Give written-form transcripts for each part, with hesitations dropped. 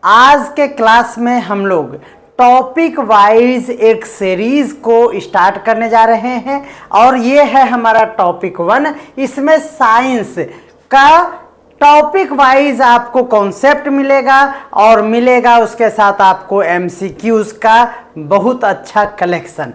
आज के क्लास में हम लोग टॉपिक वाइज एक सीरीज को स्टार्ट करने जा रहे हैं और ये है हमारा टॉपिक 1। इसमें साइंस का टॉपिक वाइज आपको कॉन्सेप्ट मिलेगा और मिलेगा उसके साथ आपको एमसीक्यूज का बहुत अच्छा कलेक्शन।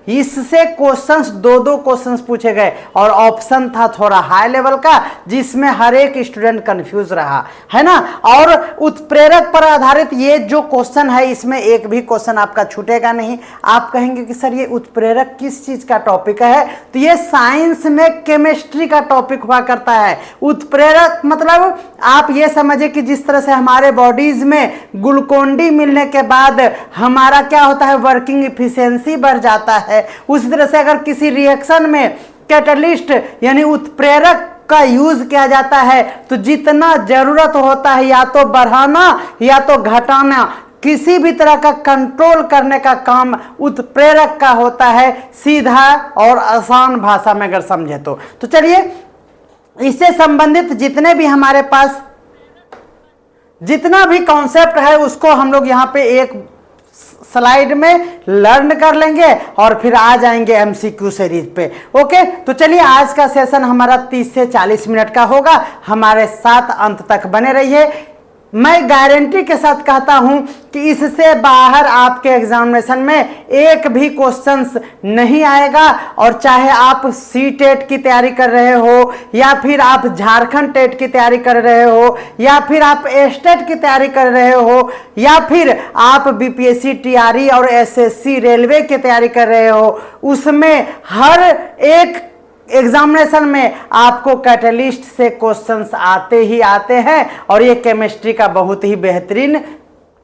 इससे क्वेश्चंस दो क्वेश्चंस पूछे गए और ऑप्शन था थोड़ा हाई लेवल का जिसमें हर एक स्टूडेंट कंफ्यूज रहा है ना। और उत्प्रेरक पर आधारित ये जो क्वेश्चन है इसमें एक भी क्वेश्चन आपका छूटेगा नहीं। आप कहेंगे कि सर ये उत्प्रेरक किस चीज का टॉपिक है, तो ये साइंस में केमिस्ट्री का टॉपिक हुआ करता है। उत्प्रेरक मतलब आप ये समझिए कि जिस तरह से हमारे बॉडीज में ग्लूकोन डी मिलने के बाद हमारा क्या होता है, वर्किंग इफिशियंसी बढ़ जाता है, उसी तरह से अगर किसी रिएक्शन में कैटलिस्ट यानी उत्प्रेरक का यूज किया जाता है तो जितना जरूरत होता है या तो बढ़ाना या तो घटाना, किसी भी तरह का कंट्रोल करने का काम उत्प्रेरक का होता है, सीधा और आसान भाषा में अगर समझे तो चलिए इससे संबंधित जितने भी हमारे पास जितना भी कॉन्सेप्ट है उसको हम लोग यहाँ पे एक स्लाइड में लर्न कर लेंगे और फिर आ जाएंगे एमसीक्यू सीरीज पे। ओके, तो चलिए आज का सेशन हमारा 30 से 40 मिनट का होगा। हमारे साथ अंत तक बने रहिए। मैं गारंटी के साथ कहता हूं कि इससे बाहर आपके एग्जामिनेशन में एक भी क्वेश्चंस नहीं आएगा। और चाहे आप सी टेट की तैयारी कर रहे हो या फिर आप झारखंड टेट की तैयारी कर रहे हो या फिर आप एस्टेट की तैयारी कर रहे हो या फिर आप बीपीएससी टीआरई और एसएससी रेलवे की तैयारी कर रहे हो, उसमें हर एक एग्जामिनेशन में आपको कैटलिस्ट से क्वेश्चंस आते ही आते हैं और ये केमिस्ट्री का बहुत ही बेहतरीन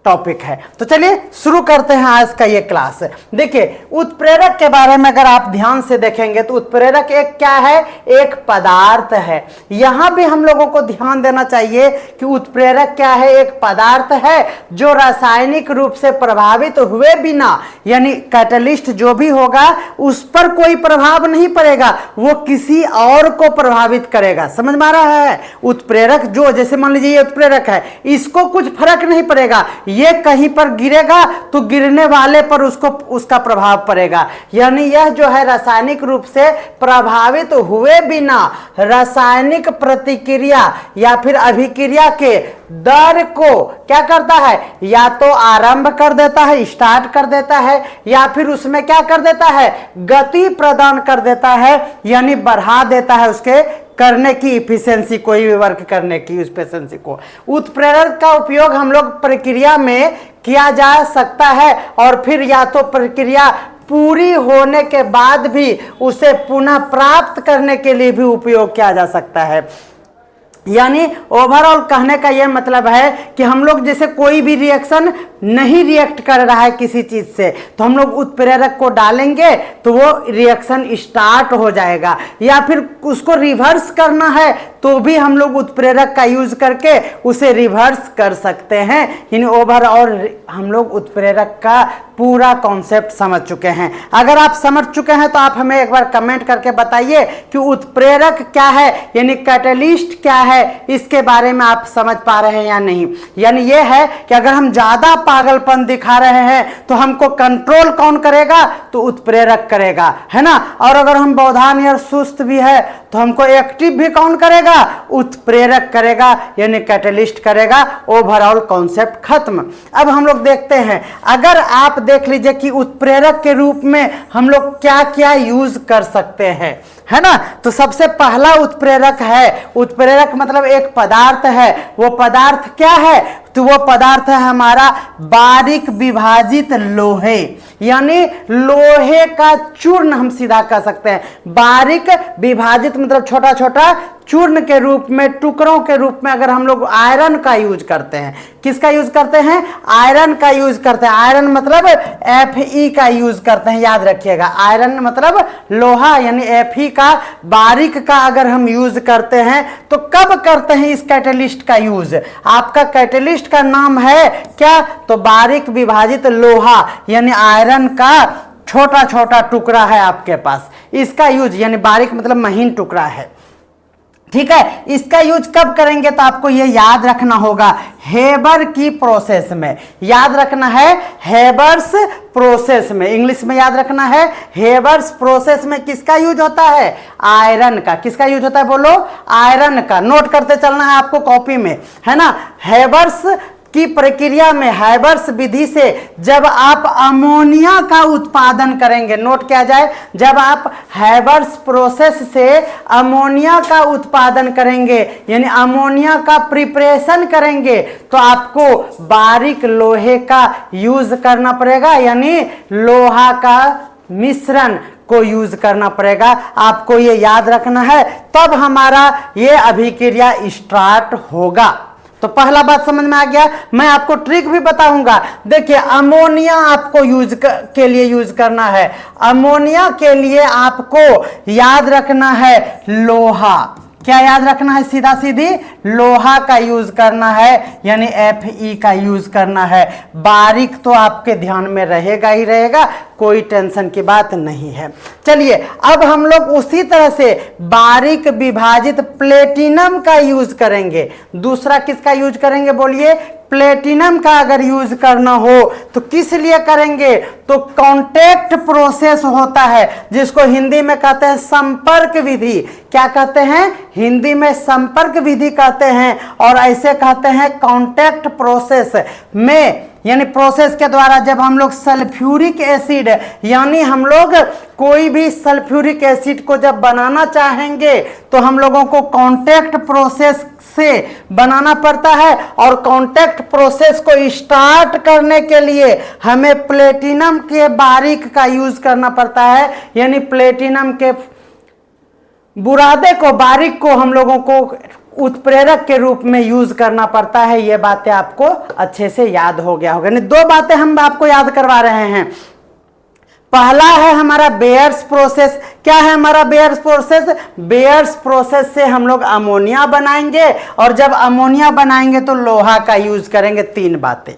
टॉपिक है। तो चलिए शुरू करते हैं आज का ये क्लास। देखिए उत्प्रेरक के बारे में अगर आप ध्यान से देखेंगे तो उत्प्रेरक एक क्या है, एक पदार्थ है। यहां भी हम लोगों को ध्यान देना चाहिए कि उत्प्रेरक क्या है, एक पदार्थ है जो रासायनिक रूप से प्रभावित हुए बिना, यानी कैटलिस्ट जो भी होगा उस पर कोई प्रभाव नहीं पड़ेगा, वो किसी और को प्रभावित करेगा। समझ में आ रहा है? उत्प्रेरक जो, जैसे मान लीजिए ये उत्प्रेरक है, इसको कुछ फर्क नहीं पड़ेगा, ये कहीं पर गिरेगा तो गिरने वाले पर उसका प्रभाव पड़ेगा। यानी यह जो है रासायनिक रूप से प्रभावित हुए बिना रासायनिक प्रतिक्रिया या फिर अभिक्रिया के दर को क्या करता है, या तो आरंभ कर देता है, स्टार्ट कर देता है, या फिर उसमें क्या कर देता है, गति प्रदान कर देता है, यानी बढ़ा देता है उसके करने की इफिशियंसी, कोई भी वर्क करने की इफिशियंसी को। उत्प्रेरक का उपयोग हम लोग प्रक्रिया में किया जा सकता है और फिर या तो प्रक्रिया पूरी होने के बाद भी उसे पुनः प्राप्त करने के लिए भी उपयोग किया जा सकता है। यानी ओवरऑल कहने का यह मतलब है कि हम लोग जैसे कोई भी रिएक्शन नहीं रिएक्ट कर रहा है किसी चीज से, तो हम लोग उत्प्रेरक को डालेंगे तो वो रिएक्शन स्टार्ट हो जाएगा, या फिर उसको रिवर्स करना है तो भी हम लोग उत्प्रेरक का यूज करके उसे रिवर्स कर सकते हैं। यानी ओवरऑल हम लोग उत्प्रेरक का पूरा कॉन्सेप्ट समझ चुके हैं। अगर आप समझ चुके हैं तो आप हमें एक बार कमेंट करके बताइए कि उत्प्रेरक क्या है, यानी कैटलिस्ट क्या है, इसके बारे में आप समझ पा रहे हैं या नहीं। यानी यह है कि अगर हम ज्यादा पागलपन दिखा रहे हैं तो हमको कंट्रोल कौन करेगा, तो उत्प्रेरक करेगा, है ना। और अगर हम बौधान या सुस्त भी है तो हमको एक्टिव भी कौन करेगा, उत्प्रेरक करेगा, यानी कैटलिस्ट करेगा। ओवरऑल कॉन्सेप्ट खत्म। अब हम लोग देखते हैं, अगर आप देख लीजिए कि उत्प्रेरक के रूप में हम लोग क्या क्या यूज कर सकते हैं, है ना। तो सबसे पहला उत्प्रेरक है, उत्प्रेरक मतलब एक पदार्थ है। वो पदार्थ क्या है, तो वो पदार्थ है हमारा बारीक विभाजित लोहे, यानी लोहे का चूर्ण हम सीधा कह सकते हैं। बारीक विभाजित मतलब छोटा छोटा चूर्ण के रूप में, टुकड़ों के रूप में। अगर हम लोग आयरन का यूज करते हैं, किसका यूज करते हैं, आयरन का यूज करते हैं। आयरन मतलब Fe का यूज करते हैं, याद रखिएगा। आयरन मतलब लोहा, यानी Fe का बारीक का अगर हम यूज करते हैं तो कब करते हैं इस कैटलिस्ट का यूज। आपका कैटलिस्ट का नाम है क्या, तो बारीक विभाजित लोहा, यानी आयरन का छोटा छोटा टुकड़ा है आपके पास, इसका यूज, यानी बारीक मतलब महीन टुकड़ा है। ठीक है। इसका यूज कब करेंगे तो आपको ये याद रखना होगा, हेबर की प्रोसेस में याद रखना है, हेबर्स प्रोसेस में, इंग्लिश में याद रखना है, हेबर्स प्रोसेस में किसका यूज होता है, आयरन का। किसका यूज होता है बोलो, आयरन का। नोट करते चलना है आपको कॉपी में, है ना। हेबर्स की प्रक्रिया में, हेबर्स विधि से जब आप अमोनिया का उत्पादन करेंगे, नोट किया जाए, जब आप हेबर्स प्रोसेस से अमोनिया का उत्पादन करेंगे यानी अमोनिया का प्रिपरेशन करेंगे तो आपको बारीक लोहे का यूज करना पड़ेगा, यानी लोहा का मिश्रण को यूज करना पड़ेगा। आपको ये याद रखना है, तब हमारा ये अभिक्रिया स्टार्ट होगा। तो पहला बात समझ में आ गया। मैं आपको ट्रिक भी बताऊंगा। देखिए, अमोनिया आपको के लिए यूज करना है। अमोनिया के लिए आपको याद रखना है लोहा। क्या याद रखना है, सीधा सीधी लोहा का यूज करना है, यानी Fe का यूज करना है। बारीक तो आपके ध्यान में रहेगा ही रहेगा, कोई टेंशन की बात नहीं है। चलिए अब हम लोग उसी तरह से बारीक विभाजित प्लेटिनम का यूज करेंगे। दूसरा किसका यूज करेंगे बोलिए, प्लेटिनम का अगर यूज करना हो तो किस लिए करेंगे, तो कांटेक्ट प्रोसेस होता है जिसको हिंदी में कहते हैं संपर्क विधि। क्या कहते हैं, हिंदी में संपर्क विधि कहते हैं, और ऐसे कहते हैं कांटेक्ट प्रोसेस में, यानी प्रोसेस के द्वारा जब हम लोग सल्फ्यूरिक एसिड, यानी हम लोग कोई भी सल्फ्यूरिक एसिड को जब बनाना चाहेंगे तो हम लोगों को कांटेक्ट प्रोसेस से बनाना पड़ता है, और कांटेक्ट प्रोसेस को स्टार्ट करने के लिए हमें प्लेटिनम के बारीक का यूज करना पड़ता है, यानी प्लेटिनम के बुरादे को, बारीक को हम लोगों को उत्प्रेरक के रूप में यूज करना पड़ता है। ये बातें आपको अच्छे से याद हो गया होगा। दो बातें हम आपको याद करवा रहे हैं। पहला है हमारा बेयर्स प्रोसेस। क्या है हमारा बेयर्स प्रोसेस, बेयर्स प्रोसेस से हम लोग अमोनिया बनाएंगे, और जब अमोनिया बनाएंगे तो लोहा का यूज करेंगे। तीन बातें,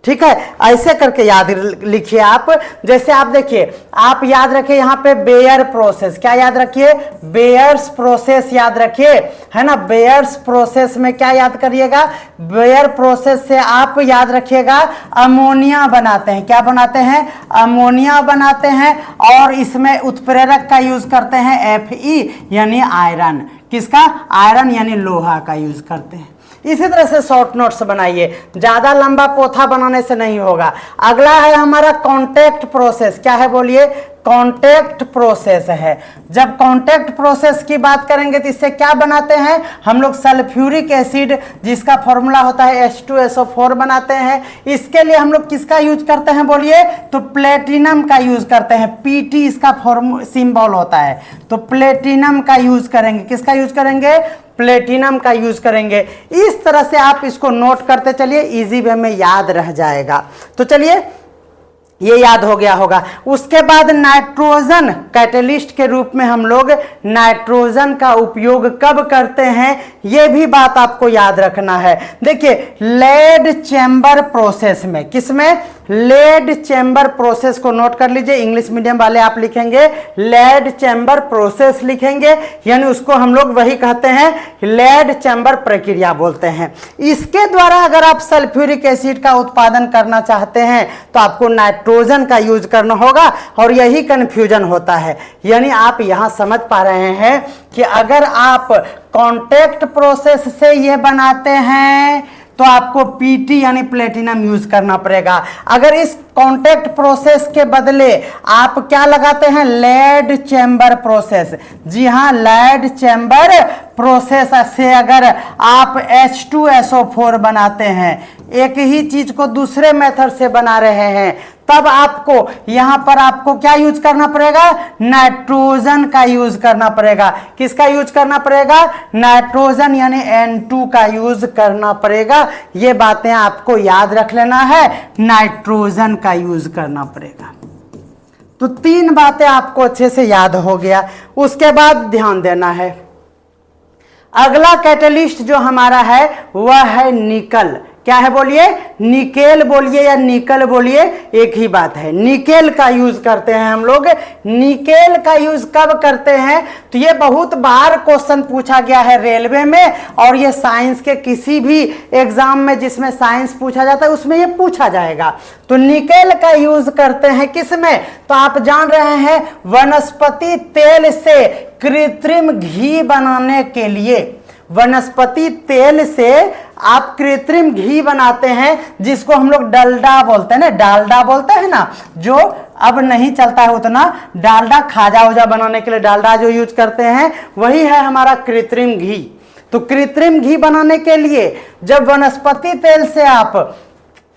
ठीक है, ऐसे करके याद लिखिए आप। जैसे आप देखिए, आप याद रखिए यहाँ पे बेयर प्रोसेस। क्या याद रखिए, बेयर्स प्रोसेस याद रखिए, है ना। बेयर्स प्रोसेस में क्या याद करिएगा, बेयर प्रोसेस से आप याद रखिएगा अमोनिया बनाते हैं। क्या बनाते हैं, अमोनिया बनाते हैं, और इसमें उत्प्रेरक का यूज करते हैं Fe यानी आयरन। किसका, आयरन यानी लोहा का यूज करते हैं। इसी तरह से शॉर्ट नोट्स बनाइए, ज्यादा लंबा पोथा बनाने से नहीं होगा। अगला है हमारा कांटेक्ट प्रोसेस। क्या है बोलिए, कांटेक्ट प्रोसेस है। जब कांटेक्ट प्रोसेस की बात करेंगे तो इससे क्या बनाते हैं हम लोग, सल्फ्यूरिक एसिड जिसका फॉर्मूला होता है H2SO4 बनाते हैं। इसके लिए हम लोग किसका यूज करते हैं बोलिए, तो प्लेटिनम का यूज करते हैं। PT इसका सिंबल होता है, तो प्लेटिनम का यूज करेंगे। किसका यूज करेंगे, प्लेटिनम का यूज करेंगे। इस तरह से आप इसको नोट करते चलिए, इजी वे में याद रह जाएगा। तो चलिए ये याद हो गया होगा। उसके बाद नाइट्रोजन कैटलिस्ट के रूप में हम लोग नाइट्रोजन का उपयोग कब करते हैं, ये भी बात आपको याद रखना है। देखिए, लेड चैम्बर प्रोसेस में, किसमें, लेड चैम्बर प्रोसेस को नोट कर लीजिए। इंग्लिश मीडियम वाले आप लिखेंगे लेड चैम्बर प्रोसेस लिखेंगे, यानी उसको हम लोग वही कहते हैं लेड चैम्बर प्रक्रिया बोलते हैं। इसके द्वारा अगर आप सल्फ्यूरिक एसिड का उत्पादन करना चाहते हैं तो आपको नाइट्रोजन का यूज करना होगा, और यही कंफ्यूजन होता है। यानी आप यहां समझ पा रहे हैं कि अगर आप कांटेक्ट प्रोसेस से ये बनाते हैं तो आपको PT यानी प्लेटिनम यूज करना पड़ेगा। अगर इस कांटेक्ट प्रोसेस के बदले आप क्या लगाते हैं, लेड चैम्बर प्रोसेस। जी हाँ, लेड चैम्बर प्रोसेस से अगर आप H2SO4 बनाते हैं, एक ही चीज को दूसरे मेथड से बना रहे हैं, तब आपको यहां पर आपको क्या यूज करना पड़ेगा, नाइट्रोजन का यूज करना पड़ेगा। किसका यूज करना पड़ेगा, नाइट्रोजन यानी N2 का यूज करना पड़ेगा। ये बातें आपको याद रख लेना है, नाइट्रोजन का यूज करना पड़ेगा। तो तीन बातें आपको अच्छे से याद हो गया। उसके बाद ध्यान देना है, अगला कैटलिस्ट जो हमारा है वह है निकल। क्या है बोलिए? निकेल बोलिए या निकल बोलिए, एक ही बात है। निकेल का यूज करते हैं हम लोग। निकेल का यूज कब करते हैं? तो ये बहुत बार क्वेश्चन पूछा गया है रेलवे में, और ये साइंस के किसी भी एग्जाम में जिसमें साइंस पूछा जाता है उसमें ये पूछा जाएगा। तो निकेल का यूज करते हैं किस में? तो आप जान रहे हैं वनस्पति तेल से कृत्रिम घी बनाने के लिए। वनस्पति तेल से आप कृत्रिम घी बनाते हैं, जिसको हम लोग डलडा बोलते हैं ना, डालडा बोलते हैं ना, जो अब नहीं चलता है उतना। डालडा खाजा उजा बनाने के लिए डालडा जो यूज करते हैं वही है हमारा कृत्रिम घी। तो कृत्रिम घी बनाने के लिए जब वनस्पति तेल से आप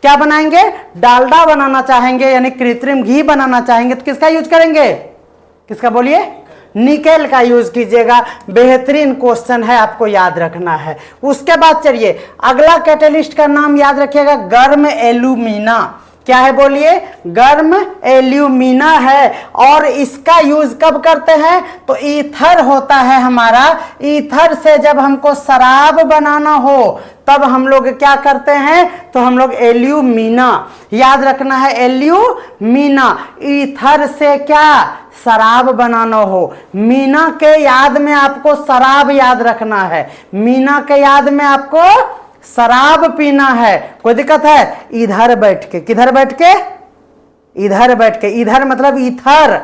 क्या बनाएंगे? डालडा बनाना चाहेंगे, यानी कृत्रिम घी बनाना चाहेंगे, तो किसका यूज करेंगे? किसका बोलिए? निकेल का यूज कीजिएगा। बेहतरीन क्वेश्चन है, आपको याद रखना है। उसके बाद चलिए अगला कैटेलिस्ट का नाम याद रखिएगा, गर्म एल्यूमिना। क्या है बोलिए? गर्म एल्यूमिना है। और इसका यूज कब करते हैं? तो ईथर होता है हमारा, ईथर से जब हमको शराब बनाना हो तब हम लोग क्या करते हैं? तो हम लोग एल्यूमिना, याद रखना है एल्यूमिना। ईथर से क्या? शराब बनाना हो। मीना के याद में आपको शराब याद रखना है, मीना के याद में आपको शराब पीना है। कोई दिक्कत है? इधर बैठ के, किधर बैठ के? इधर बैठ के। इधर मतलब ईथर,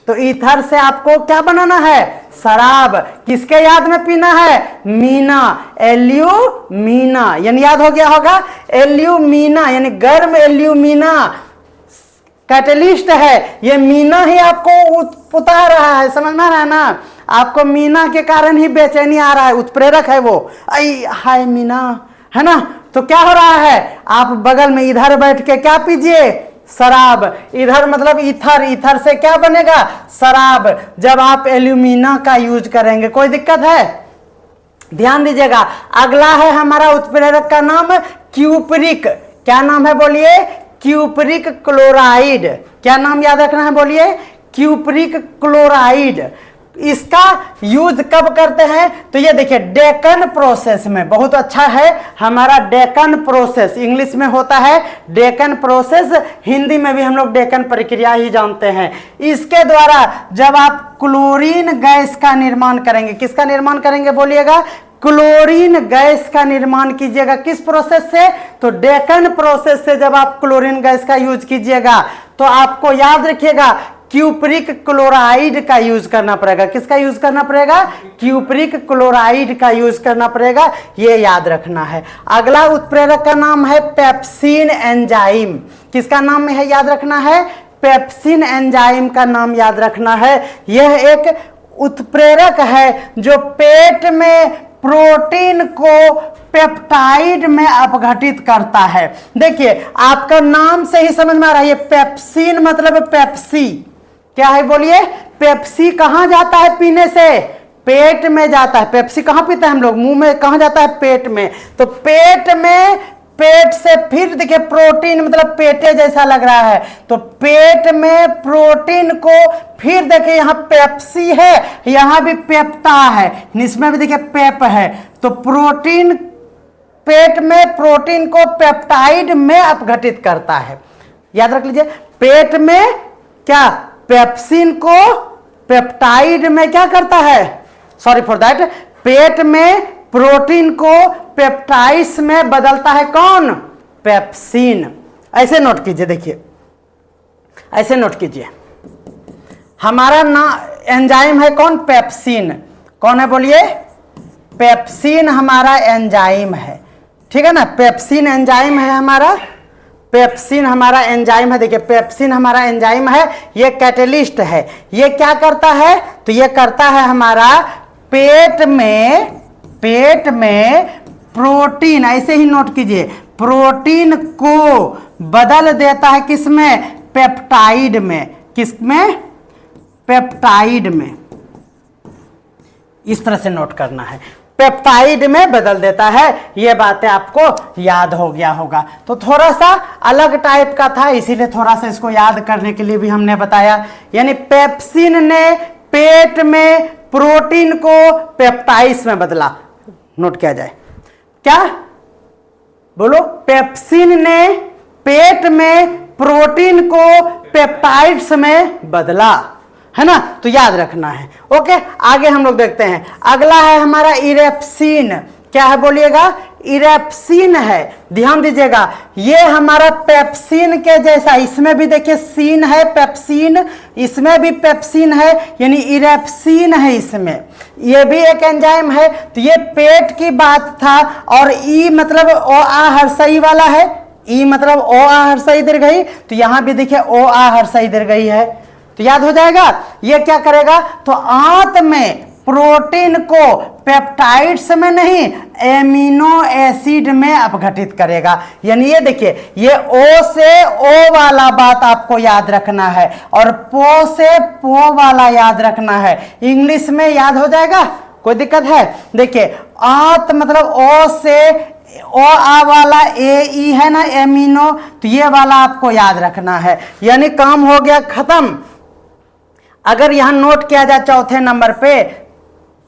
तो ईथर से आपको क्या बनाना है? शराब। किसके याद में पीना है? मीना, एल्यूमिना, यानी याद हो गया होगा एल्यूमिना, यानी गर्म एल्यूमिना कैटलिस्ट है। ये मीना ही आपको उता रहा है, समझ में आ रहा है ना? आपको मीना के कारण ही बेचैनी आ रहा है, उत्प्रेरक है वो। आई हाय मीना, है ना? तो क्या हो रहा है? आप बगल में इधर बैठ के क्या पीजिए? शराब। इधर मतलब ईथर, ईथर से क्या बनेगा? शराब। जब आप एल्यूमिना का यूज करेंगे, कोई दिक्कत है? ध्यान दीजिएगा। अगला है हमारा उत्प्रेरक का नाम क्यूपरिक। क्या नाम है बोलिए? Cupric chloride. क्या नाम याद रखना है बोलिए? Cupric chloride. इसका यूज कब करते हैं? तो ये देखिए डेकन प्रोसेस में, बहुत अच्छा है हमारा डेकन प्रोसेस, इंग्लिश में होता है डेकन प्रोसेस, हिंदी में भी हम लोग डेकन प्रक्रिया ही जानते हैं। इसके द्वारा जब आप क्लोरीन गैस का निर्माण करेंगे, किसका निर्माण करेंगे बोलिएगा? क्लोरीन गैस का निर्माण कीजिएगा। किस प्रोसेस से? तो डेकन प्रोसेस से जब आप क्लोरीन गैस का यूज कीजिएगा तो आपको याद रखिएगा क्यूपरिक क्लोराइड का यूज करना पड़ेगा। किसका यूज करना पड़ेगा? क्यूपरिक क्लोराइड का यूज करना पड़ेगा, ये याद रखना है। अगला उत्प्रेरक का नाम है पेप्सिन एंजाइम। किसका नाम है याद रखना है? पेप्सिन एंजाइम का नाम याद रखना है। यह एक उत्प्रेरक है जो पेट में प्रोटीन को पेप्टाइड में अपघटित करता है। देखिए आपका नाम से ही समझ में आ रहा है, ये पेप्सिन मतलब पेप्सी। क्या है बोलिए? पेप्सी कहां जाता है पीने से? पेट में जाता है। पेप्सी कहां पीते हैं हम लोग? मुंह में। कहां जाता है? पेट में। तो पेट में, पेट से फिर देखिए प्रोटीन मतलब पेटे जैसा लग रहा है, तो पेट में प्रोटीन को फिर देखिए यहाँ पेप्सी है, यहाँ भी पेप्टा है, इसमें भी देखिए पेप है। तो प्रोटीन पेट में प्रोटीन को पेप्टाइड में अपघटित करता है। याद रख लीजिए, पेट में क्या? पेप्सिन को पेप्टाइड में क्या करता है? सॉरी फॉर दैट, पेट में प्रोटीन को पेप्टाइड्स में बदलता है। कौन? पेप्सिन। ऐसे नोट कीजिए, देखिए ऐसे नोट कीजिए। हमारा ना एंजाइम है कौन? पेप्सिन। कौन है बोलिए? पेप्सिन हमारा एंजाइम है, ठीक है ना? पेप्सिन एंजाइम है हमारा, पेप्सिन हमारा एंजाइम है। देखिए पेप्सिन हमारा एंजाइम है, ये कैटलिस्ट है। ये क्या करता है? तो ये करता है हमारा पेट में प्रोटीन, ऐसे ही नोट कीजिए, प्रोटीन को बदल देता है किसमें? पेप्टाइड में। किसमें? पेप्टाइड में। इस तरह से नोट करना है, पेप्टाइड में बदल देता है। ये बातें आपको याद हो गया होगा। तो थोड़ा सा अलग टाइप का था, इसीलिए थोड़ा सा इसको याद करने के लिए भी हमने बताया। यानी पेप्सिन ने पेट में प्रोटीन को पेप्टाइड्स में बदला। नोट किया जाए क्या? बोलो, पेप्सिन ने पेट में प्रोटीन को पेप्टाइड्स में बदला, है ना, तो याद रखना है। ओके, आगे हम लोग देखते हैं। अगला है हमारा इरेप्सिन। क्या है बोलिएगा? इरेप्सिन है। ध्यान दीजिएगा, ये हमारा पेप्सिन के जैसा, इसमें भी देखिए सीन है पेप्सिन, इसमें भी पेप्सिन है, यानी इरेप्सिन है इसमें। ये भी एक एंजाइम है। तो ये पेट की बात था, और ई मतलब ओ आ हर्षई वाला है, ई मतलब ओ आ हर्षई दीर्घई, तो यहां भी देखिए ओ आ हर्षई दीर्घई है, तो याद हो जाएगा। ये क्या करेगा? तो आंत में प्रोटीन को पेप्टाइड्स में नहीं, एमिनो एसिड में अपघटित करेगा। यानी ये देखिए, ये ओ से ओ वाला बात आपको याद रखना है, और पो से पो वाला याद रखना है। इंग्लिश में याद हो जाएगा, कोई दिक्कत है? देखिए, आंत मतलब ओ से ओ आ वाला ए ई है ना, एमिनो, तो ये वाला आपको याद रखना है। यानी काम हो गया खत्म। अगर यहां नोट किया जाए चौथे नंबर पे,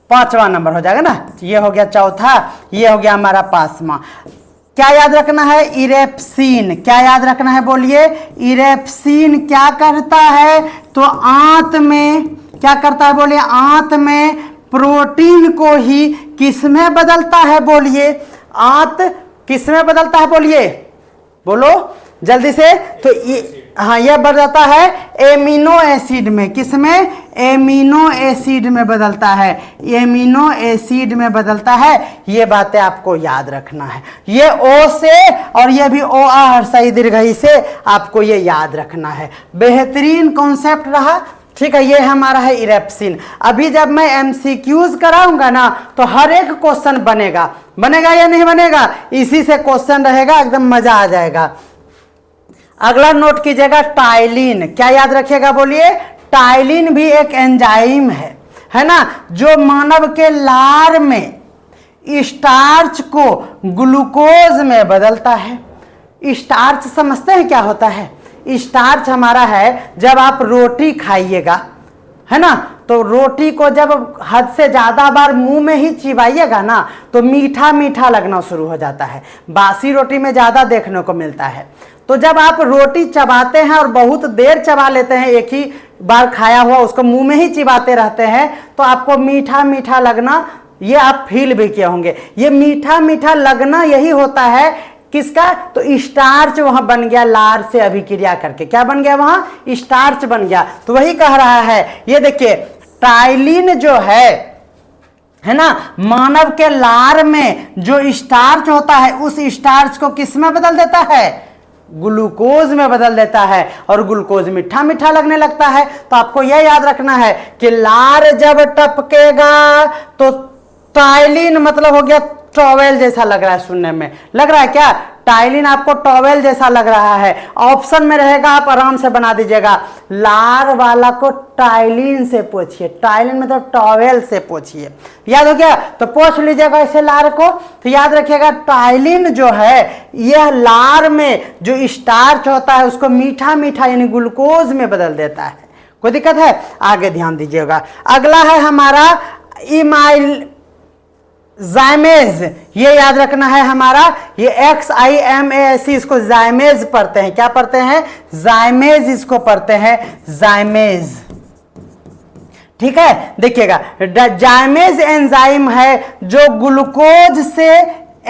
5वां नंबर हो जाएगा ना। ये हो गया चौथा, ये हो गया हमारा 5वां। क्या याद रखना है? इरेप्सिन। क्या याद रखना है बोलिए? इरेप्सिन क्या करता है? तो आंत में क्या करता है बोलिए? आंत में प्रोटीन को ही किस में बदलता है बोलिए? आंत किस में बदलता है बोलिए? बोलो जल्दी से। तो ये, हाँ, यह बदलता है एमिनो एसिड में। किस में? एमिनो एसिड में बदलता है, एमिनो एसिड में बदलता है। ये बातें आपको याद रखना है। ये ओ से और ये भी ओ आ हर्षई दीर्घई से आपको ये याद रखना है। बेहतरीन कॉन्सेप्ट रहा, ठीक है। ये हमारा है इरेप्सिन। अभी जब मैं एमसीक्यूज कराऊंगा ना, तो हर एक क्वेश्चन बनेगा, बनेगा या नहीं बनेगा? इसी से क्वेश्चन रहेगा, एकदम मजा आ जाएगा। अगला नोट कीजिएगा, टाइलिन। क्या याद रखिएगा बोलिए? टाइलिन भी एक एंजाइम है ना, जो मानव के लार में स्टार्च को ग्लूकोज में बदलता है। स्टार्च समझते हैं क्या होता है? स्टार्च हमारा है, जब आप रोटी खाइएगा, है ना, तो रोटी को जब हद से ज्यादा बार मुंह में ही चिबाइएगा ना, तो मीठा मीठा लगना शुरू हो जाता है। बासी रोटी में ज्यादा देखने को मिलता है। तो जब आप रोटी चबाते हैं और बहुत देर चबा लेते हैं, एक ही बार खाया हुआ उसको मुंह में ही चिबाते रहते हैं, तो आपको मीठा मीठा लगना, ये आप फील भी किए होंगे। ये मीठा मीठा लगना यही होता है किसका? तो स्टार्च वहां बन गया, लार से अभिक्रिया करके। क्या बन गया? वहां स्टार्च बन गया। तो वही कह रहा है, ये देखिए, टाइलिन जो है ना, मानव के लार में जो स्टार्च होता है, उस स्टार्च को किस में बदल देता है? ग्लूकोज में बदल देता है, और ग्लूकोज मीठा मीठा लगने लगता है। तो आपको यह याद रखना है कि लार जब टपकेगा तो टाइलिन मतलब हो गया टॉवेल जैसा लग रहा है, सुनने में लग रहा है क्या? टाइलिन आपको टॉवेल जैसा लग रहा है। ऑप्शन में रहेगा, आप आराम से बना दीजिएगा। लार वाला को टाइलिन से पूछिए, टाइलिन मतलब टॉवेल से पूछिए। याद हो गया? तो पूछ लीजिएगा इसे लार को। तो याद रखिएगा, टाइलिन जो है, यह लार में जो स्टार्च होता है उसको मीठा मीठा यानी ग्लूकोज में बदल देता है। कोई दिक्कत है? आगे ध्यान दीजिएगा। अगला है हमारा इमाइल जाइमेज। ये याद रखना है हमारा, ये XIMAC, इसको जाइमेज पढ़ते हैं। क्या पढ़ते हैं? जाइमेज इसको पढ़ते हैं, जाइमेज। ठीक है, देखिएगा, जाइमेज एंजाइम है जो ग्लूकोज से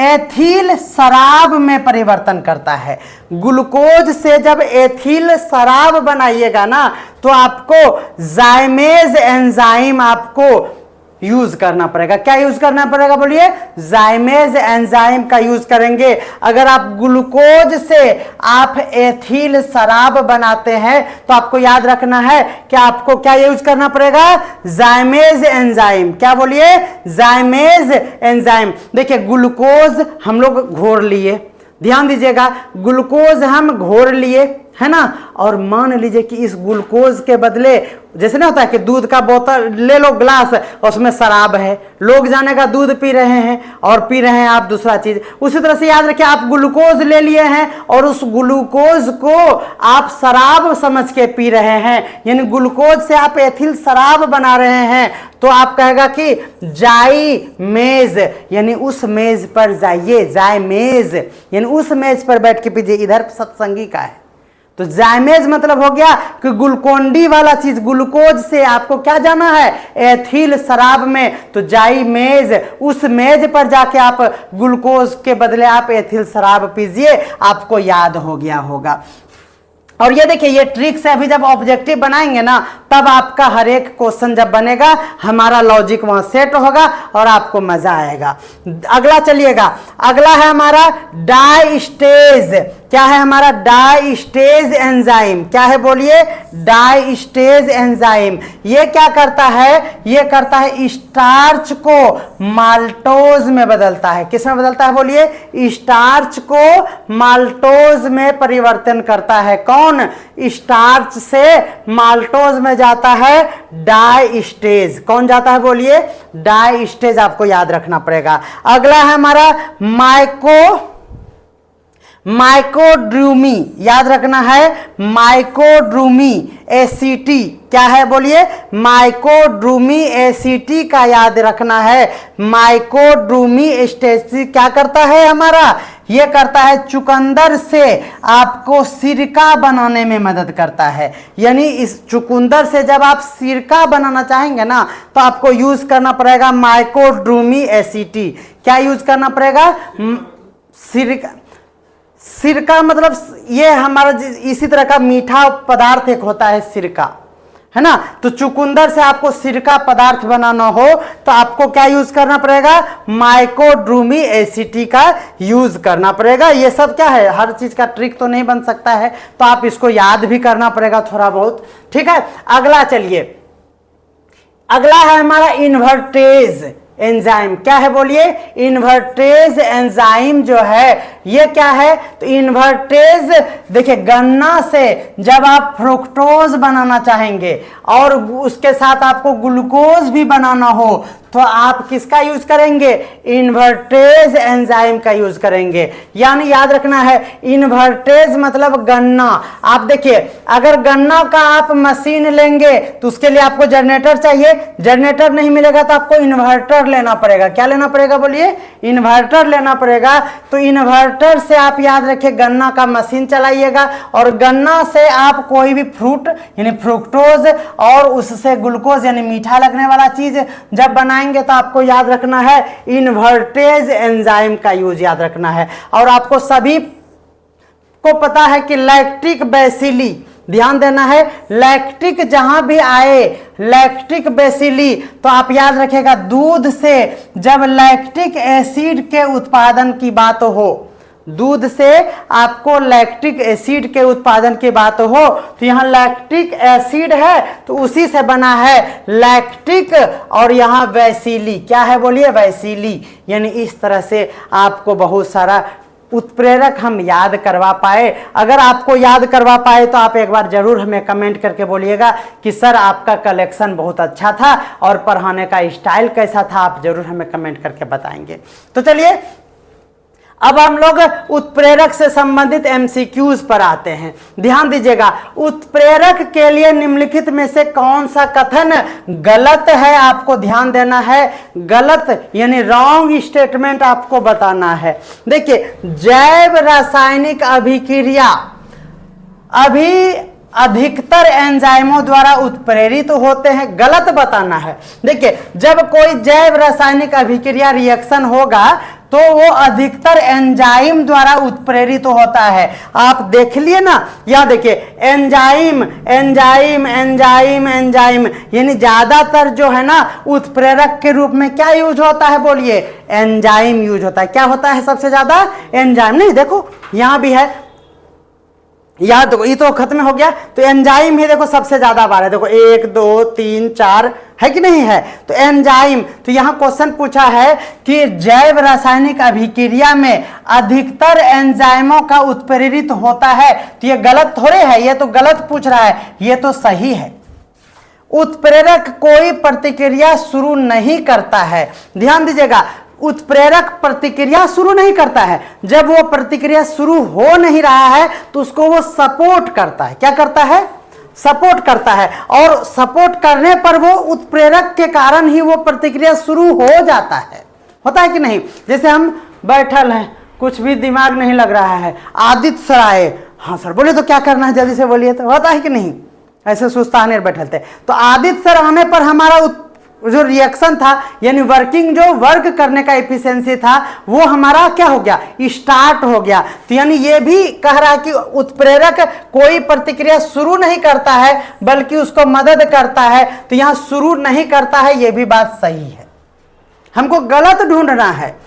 एथिल शराब में परिवर्तन करता है। ग्लूकोज से जब एथिल शराब बनाइएगा ना, तो आपको जाइमेज एंजाइम आपको यूज करना पड़ेगा। क्या यूज करना पड़ेगा बोलिए? जाइमेज एंजाइम का यूज करेंगे। अगर आप ग्लूकोज से आप एथिल शराब बनाते हैं, तो आपको याद रखना है कि आपको क्या यूज करना पड़ेगा? जाइमेज एंजाइम। क्या बोलिए? जाइमेज एंजाइम। देखिए, ग्लूकोज हम लोग घोर लिए, ध्यान दीजिएगा, ग्लूकोज हम घोर लिए, है ना। और मान लीजिए कि इस ग्लूकोज के बदले, जैसे ना होता है कि दूध का बोतल ले लो ग्लास और उसमें शराब है, लोग जाने का दूध पी रहे हैं और पी रहे हैं आप दूसरा चीज। उसी तरह से याद रखिए, आप ग्लूकोज ले लिए हैं और उस ग्लूकोज को आप शराब समझ के पी रहे हैं, यानी ग्लूकोज से आप एथिल शराब बना रहे हैं, तो आप कहेगा कि जाई मेज, यानी उस मेज पर जाइए, जाय मेज यानी उस मेज पर बैठ के पीजिए। इधर सत्संगी का है तो जायमेज मतलब हो गया कि ग्लूकोंडी वाला चीज, ग्लूकोज से आपको क्या जाना है, एथिल शराब में। तो जाई मेज, उस मेज पर जाके आप ग्लूकोज के बदले आप एथिल शराब पीजिए, आपको याद हो गया होगा। और ये देखिए, ये ट्रिक से अभी जब ऑब्जेक्टिव बनाएंगे ना, तब आपका हर एक क्वेश्चन जब बनेगा, हमारा लॉजिक वहां सेट होगा और आपको मजा आएगा। अगला चलिएगा, अगला है हमारा डाइस्टेज। क्या है हमारा? Diastase enzyme. क्या है बोलिए? Diastase enzyme. ये क्या करता है? ये करता है स्टार्च को माल्टोज में बदलता है। किस में बदलता है बोलिए? स्टार्च को माल्टोज में परिवर्तन करता है। कौन? स्टार्च से माल्टोज में जाता है डाइस्टेज। कौन जाता है बोलिए? डाइस्टेज। आपको याद रखना पड़ेगा। अगला है हमारा माइकोड्रूमी। याद रखना है, माइकोड्रूमी एसिटी। क्या है बोलिए? माइकोड्रूमी एसिटी का याद रखना है। माइकोड्रूमी एसिटी क्या करता है हमारा? ये करता है चुकंदर से आपको सिरका बनाने में मदद करता है। यानी इस चुकंदर से जब आप सिरका बनाना चाहेंगे ना, तो आपको यूज करना पड़ेगा माइकोड्रूमी एसिटी। क्या यूज करना पड़ेगा? सिरका मतलब ये हमारा इसी तरह का मीठा पदार्थ एक होता है सिरका, है ना। तो चुकंदर से आपको सिरका पदार्थ बनाना हो तो आपको क्या यूज करना पड़ेगा? माइकोड्रूमी एसिटी का यूज करना पड़ेगा। ये सब क्या है, हर चीज का ट्रिक तो नहीं बन सकता है, तो आप इसको याद भी करना पड़ेगा थोड़ा बहुत, ठीक है। अगला चलिए, अगला है हमारा इन्वर्टेज एंजाइम। क्या है बोलिए? इन्वर्टेज एंजाइम जो है ये क्या है? तो इन्वर्टेज, देखिए गन्ना से जब आप फ्रुक्टोज बनाना चाहेंगे और उसके साथ आपको ग्लूकोज भी बनाना हो, तो आप किसका यूज करेंगे? इन्वर्टेज एंजाइम का यूज करेंगे। यानी याद रखना है, इन्वर्टेज मतलब गन्ना। आप देखिए, अगर गन्ना का आप मशीन लेंगे तो उसके लिए आपको जनरेटर चाहिए। जनरेटर नहीं मिलेगा तो आपको इन्वर्टर लेना पड़ेगा। क्या लेना पड़ेगा बोलिए? इन्वर्टर लेना पड़ेगा। तो इन्वर्टर से आप याद रखिए गन्ना का मशीन चलाइएगा, और गन्ना से आप कोई भी फ्रूट यानी फ्रुक्टोज और उससे ग्लूकोज यानी मीठा लगने वाला चीज जब बनाएंगे तो आपको याद रखना है इन्वर्टेज एंजाइम का यूज याद रखना है। और आपको सभी को पता है कि लैक्टिक बेसिली, ध्यान देना है, लैक्टिक जहां भी आए, लैक्टिक बेसिली, तो आप याद रखिएगा दूध से जब लैक्टिक एसिड के उत्पादन की बात हो, दूध से आपको लैक्टिक एसिड के उत्पादन की बात हो, तो यहाँ लैक्टिक एसिड है तो उसी से बना है लैक्टिक, और यहाँ वैसिली। क्या है बोलिए? वैसिली। यानी इस तरह से आपको बहुत सारा उत्प्रेरक हम याद करवा पाए। अगर आपको याद करवा पाए तो आप एक बार जरूर हमें कमेंट करके बोलिएगा कि सर आपका कलेक्शन बहुत अच्छा था और पढ़ाने का स्टाइल कैसा था, आप जरूर हमें कमेंट करके बताएंगे। तो चलिए अब हम लोग उत्प्रेरक से संबंधित एमसीक्यूज पर आते हैं। ध्यान दीजिएगा, उत्प्रेरक के लिए निम्नलिखित में से कौन सा कथन गलत है, आपको ध्यान देना है। गलत यानी रॉन्ग स्टेटमेंट आपको बताना है। देखिए, जैव रासायनिक अभिक्रिया अधिकतर एंजाइमों द्वारा उत्प्रेरित होते हैं, गलत बताना है। देखिए, जब कोई जैव रासायनिक अभिक्रिया रिएक्शन होगा तो वो अधिकतर एंजाइम द्वारा उत्प्रेरित होता है। आप देख लिए ना, यह देखिए एंजाइम एंजाइम एंजाइम एंजाइम, यानी ज्यादातर जो है ना उत्प्रेरक के रूप में क्या यूज होता है बोलिए? एंजाइम यूज होता है। क्या होता है सबसे ज्यादा? एंजाइम। नहीं, देखो यहां भी है, याद देखो, ये तो खत्म हो गया, तो एंजाइम ही देखो सबसे ज्यादा बार है। देखो 1 2 3 4 है कि नहीं है। तो एंजाइम, तो यहाँ क्वेश्चन पूछा है कि जैव रासायनिक अभिक्रिया में अधिकतर एंजाइमों का उत्प्रेरित होता है। तो ये गलत थोड़े है, ये तो गलत पूछ रहा है, ये तो सही है। उत्प्रेरक कोई प्रतिक्रिया शुरू नहीं करता है। ध्यान दीजिएगा, उत्प्रेरक प्रतिक्रिया शुरू नहीं करता है। जब वो प्रतिक्रिया शुरू हो नहीं रहा है तो उसको वो सपोर्ट करता है। क्या करता है? सपोर्ट करता है। और सपोर्ट करने पर वो उत्प्रेरक के कारण ही वो प्रतिक्रिया शुरू हो जाता है। होता है कि नहीं? जैसे हम बैठल हैं, कुछ भी दिमाग नहीं लग रहा है, आदित्य सर आए, हाँ सर बोले तो क्या करना है, जल्दी से बोलिए। तो होता है कि नहीं? ऐसे सुस्ताने बैठे थे, तो आदित्य सर आने पर हमारा जो रिएक्शन था, यानी वर्किंग, जो वर्क करने का एफिशिएंसी था, वो हमारा क्या हो गया? स्टार्ट हो गया। तो यानी ये भी कह रहा है कि उत्प्रेरक कोई प्रतिक्रिया शुरू नहीं करता है बल्कि उसको मदद करता है। तो यहां शुरू नहीं करता है, ये भी बात सही है। हमको गलत ढूंढना है।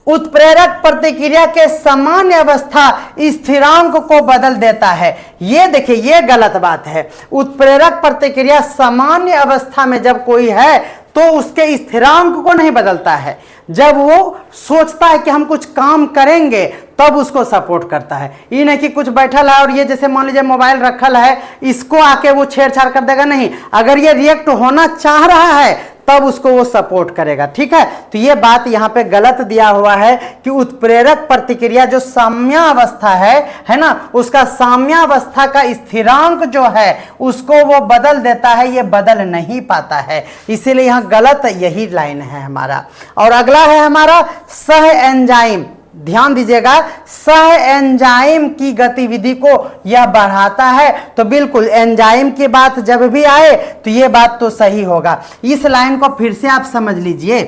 उत्प्रेरक प्रतिक्रिया के सामान्य अवस्था स्थिरांक को बदल देता है। ये देखिए, ये गलत बात है। उत्प्रेरक प्रतिक्रिया सामान्य अवस्था में जब कोई है तो उसके स्थिरांक को नहीं बदलता है। जब वो सोचता है कि हम कुछ काम करेंगे तब उसको सपोर्ट करता है। ये नहीं कि कुछ बैठल है और ये जैसे मान लीजिए मोबाइल रखल है, इसको आके वो छेड़छाड़ कर देगा, नहीं। अगर ये रिएक्ट होना चाह रहा है तब उसको वो सपोर्ट करेगा। ठीक है, तो ये बात यहाँ पे गलत दिया हुआ है कि उत्प्रेरक प्रतिक्रिया जो साम्यावस्था है ना, उसका साम्यावस्था का स्थिरांक जो है उसको वो बदल देता है, ये बदल नहीं पाता है। इसीलिए यहाँ गलत यही लाइन है हमारा। और अगला है हमारा सह एंजाइम। ध्यान दीजिएगा, सह एंजाइम की गतिविधि को यह बढ़ाता है। तो बिल्कुल एंजाइम की बात जब भी आए तो यह बात तो सही होगा। इस लाइन को फिर से आप समझ लीजिए।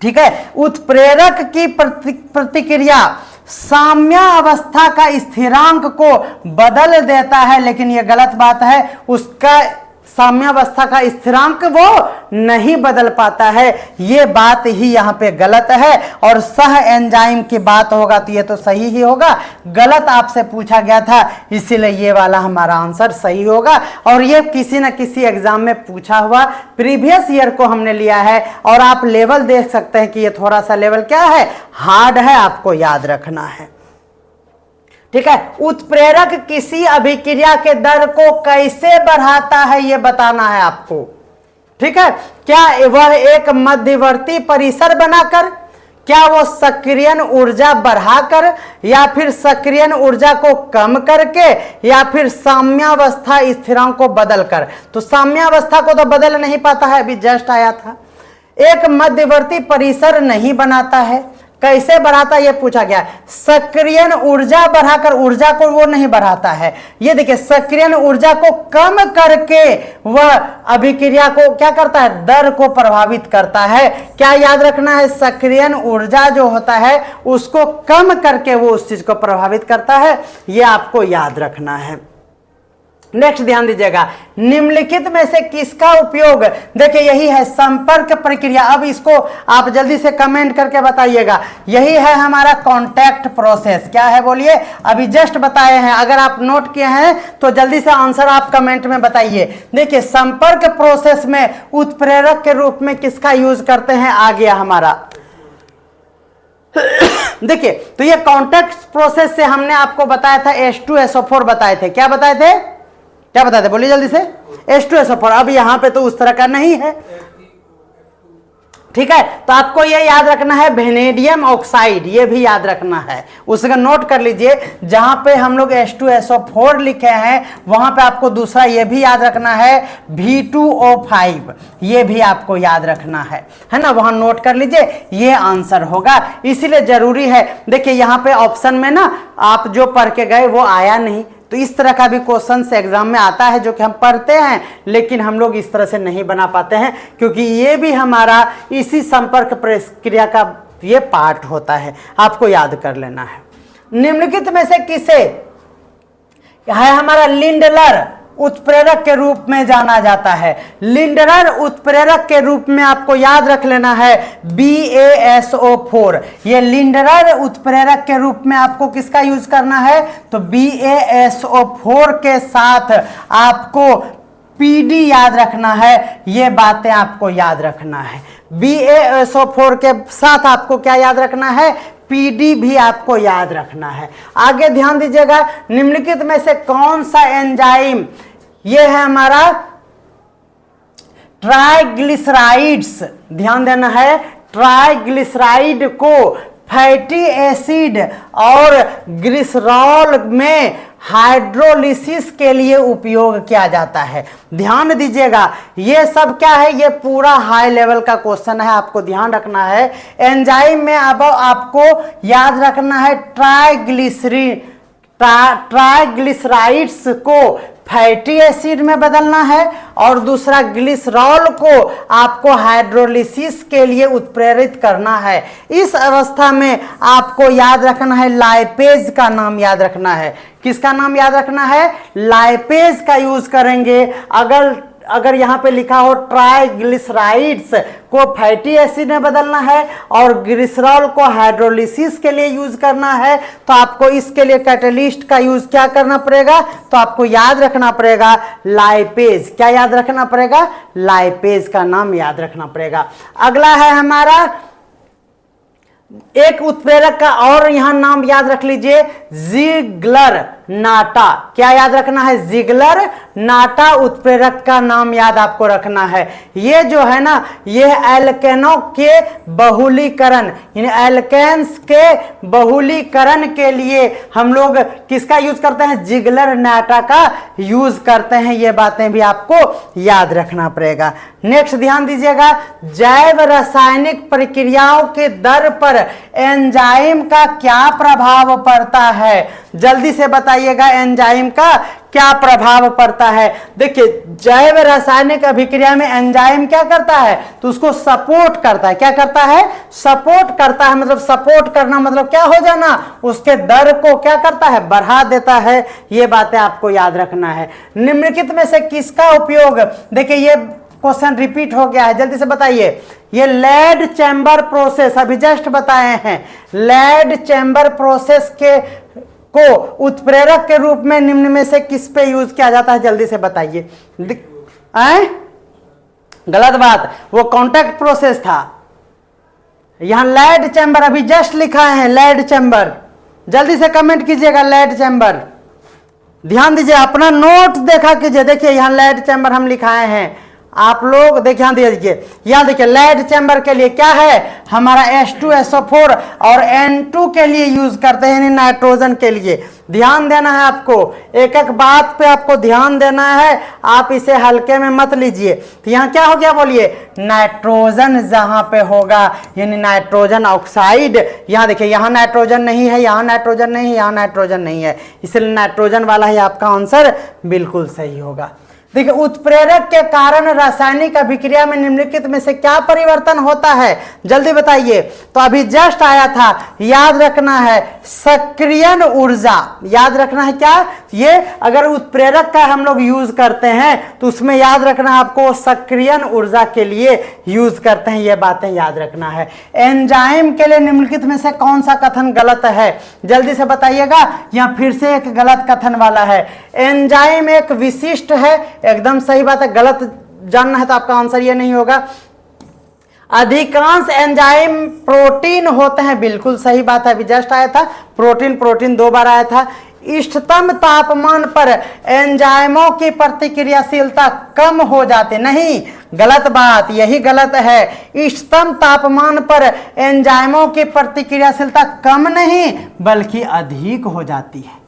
ठीक है, उत्प्रेरक की प्रतिक्रिया साम्यावस्था का स्थिरांक को बदल देता है, लेकिन यह गलत बात है। उसका साम्यावस्था का स्थिरांक वो नहीं बदल पाता है, ये बात ही यहाँ पे गलत है। और सह एंजाइम की बात होगा तो ये तो सही ही होगा। गलत आपसे पूछा गया था, इसीलिए ये वाला हमारा आंसर सही होगा। और ये किसी न किसी एग्जाम में पूछा हुआ प्रीवियस ईयर को हमने लिया है। और आप लेवल देख सकते हैं कि ये थोड़ा सा लेवल क्या है, हार्ड है, आपको याद रखना है। ठीक है, उत्प्रेरक किसी अभिक्रिया के दर को कैसे बढ़ाता है ये बताना है आपको। ठीक है, क्या वह एक मध्यवर्ती परिसर बनाकर, क्या वो सक्रियण ऊर्जा बढ़ाकर, या फिर सक्रियण ऊर्जा को कम करके, या फिर साम्यावस्था स्थिरांक को बदलकर। तो साम्यावस्था को तो बदल नहीं पाता है, अभी जस्ट आया था। एक मध्यवर्ती परिसर नहीं बनाता है, कैसे बढ़ाता है ये पूछा गया। सक्रियण ऊर्जा बढ़ाकर, ऊर्जा को वो नहीं बढ़ाता है। ये देखिए, सक्रियण ऊर्जा को कम करके वह अभिक्रिया को क्या करता है, दर को प्रभावित करता है। क्या याद रखना है, सक्रियण ऊर्जा जो होता है उसको कम करके वो उस चीज को प्रभावित करता है, ये आपको याद रखना है। नेक्स्ट ध्यान दीजिएगा, निम्नलिखित में से किसका उपयोग, देखिए यही है संपर्क प्रक्रिया। अब इसको आप जल्दी से कमेंट करके बताइएगा। यही है हमारा कांटेक्ट प्रोसेस। क्या है बोलिए, अभी जस्ट बताए हैं। अगर आप नोट किए हैं तो जल्दी से आंसर आप कमेंट में बताइए। देखिए, संपर्क प्रोसेस में उत्प्रेरक के रूप में किसका यूज करते हैं, आ गया हमारा। देखिए, तो ये कांटेक्ट प्रोसेस से हमने आपको बताया था H2SO4 बताए थे। क्या बताए थे, क्या बताते, बोलिए जल्दी से। H2SO4। अब यहां पे तो उस तरह का नहीं है। ठीक है, तो आपको ये याद रखना है वेनेडियम ऑक्साइड, ये भी याद रखना है। उसका नोट कर लीजिए, जहां पे हम लोग H2SO4 लिखे हैं वहां पे आपको दूसरा ये भी याद रखना है V2O5, ये भी आपको याद रखना है ना। वहां नोट कर लीजिए, ये आंसर होगा। इसीलिए जरूरी है। देखिए यहाँ पे ऑप्शन में ना आप जो पढ़ के गए वो आया नहीं, तो इस तरह का भी क्वेश्चन एग्जाम में आता है जो कि हम पढ़ते हैं लेकिन हम लोग इस तरह से नहीं बना पाते हैं, क्योंकि ये भी हमारा इसी संपर्क प्रक्रिया का ये पार्ट होता है। आपको याद कर लेना है। निम्नलिखित में से किसे है हमारा लिंडलर उत्प्रेरक के रूप में जाना जाता है। लिंडलर उत्प्रेरक के रूप में आपको याद रख लेना है BaSO4। ये लिंडलर उत्प्रेरक के रूप में आपको किसका यूज करना है, तो BaSO4 के साथ आपको पीडी याद रखना है, ये बातें आपको याद रखना है। BaSO4 के साथ आपको क्या याद रखना है, पीडी भी आपको याद रखना है। आगे ध्यान दीजिएगा, निम्नलिखित में से कौन सा एंजाइम, ये है हमारा ट्राइग्लिसराइड्स, ध्यान देना है, ट्राइग्लिसराइड को फैटी एसिड और ग्लिसरॉल में हाइड्रोलिसिस के लिए उपयोग किया जाता है। ध्यान दीजिएगा, ये सब क्या है, ये पूरा हाई लेवल का क्वेश्चन है, आपको ध्यान रखना है। एंजाइम में अब आपको याद रखना है ट्राइग्लिसराइड्स को फैटी एसिड में बदलना है और दूसरा ग्लिसरॉल को आपको हाइड्रोलिसिस के लिए उत्प्रेरित करना है। इस अवस्था में आपको याद रखना है लाइपेज का नाम याद रखना है। किसका नाम याद रखना है, लाइपेज का यूज करेंगे। अगर यहां पे लिखा हो ट्राइग्लिसराइड्स को फैटी एसिड में बदलना है और ग्लिसरॉल को हाइड्रोलिसिस के लिए यूज करना है, तो आपको इसके लिए कैटलिस्ट का यूज क्या करना पड़ेगा, तो आपको याद रखना पड़ेगा लाइपेज। क्या याद रखना पड़ेगा, लाइपेज का नाम याद रखना पड़ेगा। अगला है हमारा एक उत्प्रेरक का और यहां नाम याद रख लीजिए, जिगलर नाटा। क्या याद रखना है, जिगलर नाटा उत्प्रेरक का नाम याद आपको रखना है। ये जो है ना, ये एल्केनों के बहुलीकरण, यानी एल्केन्स के बहुलीकरण के लिए हम लोग किसका यूज करते हैं, जिगलर नाटा का यूज करते हैं। ये बातें भी आपको याद रखना पड़ेगा। नेक्स्ट ध्यान दीजिएगा, जैव रासायनिक प्रक्रियाओं के दर पर एंजाइम का क्या प्रभाव पड़ता है, जल्दी से बताइएगा एंजाइम का क्या प्रभाव पड़ता है। देखिए, जैव रासायनिक अभिक्रिया में एंजाइम क्या करता है, तो उसको सपोर्ट करता है। क्या करता है, सपोर्ट करता है। मतलब सपोर्ट करना मतलब क्या हो जाना, उसके दर को क्या करता है, बढ़ा देता है। ये बातें आपको याद रखना है। निम्नलिखित में से किसका उपयोग, देखिए ये क्वेश्चन रिपीट हो गया है, जल्दी से बताइए। ये लेड चैम्बर प्रोसेस अभी जस्ट बताए हैं, लेड चैम्बर प्रोसेस के को उत्प्रेरक के रूप में निम्न में से किस पे यूज किया जाता है, जल्दी से बताइए। गलत बात, वो कॉन्टैक्ट प्रोसेस था। यहां लेड चैम्बर अभी जस्ट लिखा है, लेड चैम्बर, जल्दी से कमेंट कीजिएगा लेड चैम्बर। ध्यान दीजिए, अपना नोट देखा कीजिए। देखिए यहां लेड चैम्बर हम लिखाए हैं, आप लोग देखिए, ध्यान दीजिए। यहां देखिए लेड चैम्बर के लिए क्या है, हमारा H2SO4 और N2 के लिए यूज करते हैं, यानी नाइट्रोजन के लिए। ध्यान देना है आपको, एक एक बात पे आपको ध्यान देना है, आप इसे हल्के में मत लीजिए। तो यहाँ क्या हो गया बोलिए, नाइट्रोजन जहां पे होगा यानी नाइट्रोजन ऑक्साइड। यहाँ देखिए, यहाँ नाइट्रोजन नहीं है, यहाँ नाइट्रोजन नहीं है, यहाँ नाइट्रोजन नहीं है, इसलिए नाइट्रोजन वाला ही आपका आंसर बिल्कुल सही होगा। देखिए, उत्प्रेरक के कारण रासायनिक अभिक्रिया में निम्नलिखित में से क्या परिवर्तन होता है, जल्दी बताइए। तो अभी जस्ट आया था, याद रखना है सक्रियण ऊर्जा। याद रखना है क्या, ये अगर उत्प्रेरक का हम लोग यूज करते हैं तो उसमें याद रखना है आपको सक्रियण ऊर्जा के लिए यूज करते हैं। ये बातें याद रखना है। एंजाइम के लिए निम्नलिखित में से कौन सा कथन गलत है, जल्दी से बताइएगा। यहां फिर से एक गलत कथन वाला है, एंजाइम एक विशिष्ट है, एकदम सही बात है। गलत जानना है तो आपका आंसर ये नहीं होगा। अधिकांश एंजाइम प्रोटीन होते हैं, बिल्कुल सही बात है, अभी जस्ट आया था प्रोटीन 2 बार आया था। इष्टतम तापमान पर एंजाइमों की प्रतिक्रियाशीलता कम हो जाती, नहीं, गलत बात, यही गलत है। इष्टतम तापमान पर एंजाइमों की प्रतिक्रियाशीलता कम नहीं बल्कि अधिक हो जाती है।